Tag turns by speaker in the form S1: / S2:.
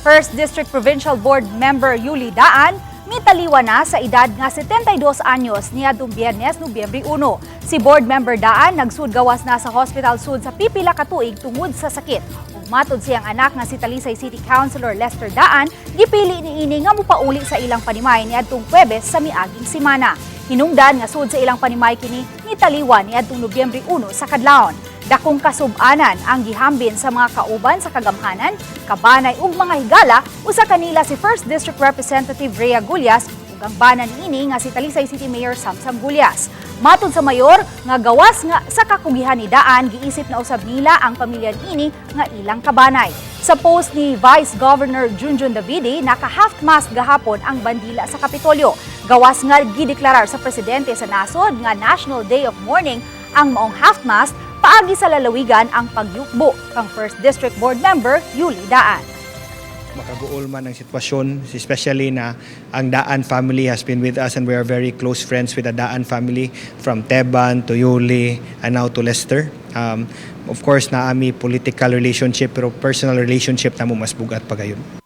S1: 1st District Provincial Board Member Yolly Daan, mitaliwan na sa edad nga 72 anyos niadtong Biyernes, Nobyembre 1. Si Board Member Daan nagsudgawas na sa hospital sud sa pipila ka tuig tungod sa sakit. Ug matud siyang anak nga si Talisay City Councilor Daan, gipili niini nga mopauli sa ilang panimay niadtong Huwebes sa miaging semana. Hinungdan nga sud sa ilang panimay kini mitaliwan niadtong Nobyembre 1 sa kadlawon. Dakong kasub-anan ang gihambin sa mga kauban sa kagamhanan, kabanay ug mga higala usa kanila si 1st District Representative Rhea Gullas ug ang bana niini nga si Talisay City Mayor Samsam Gullas. Matud sa mayor nga gawas nga sa kakugihan ni Daan giisip na usab nila ang pamilya niini nga ilang kabanay. Sa post ni Vice Governor Junjun Davide, naka-half mast gahapon ang bandila sa Kapitolyo. Gawas nga gideklarar sa presidente sa nasod nga National Day of Mourning ang maong half mast paagi sa lalawigan ang pagyukbo kang 1st District Board Member Yolly Daan.
S2: Makabuol man ang sitwasyon, especially na ang Daan family has been with us and we are very close friends with the Daan family from Teban to Yolly and now to Lester. Of course, naami political relationship pero personal relationship na mo mas bugat pa gayon.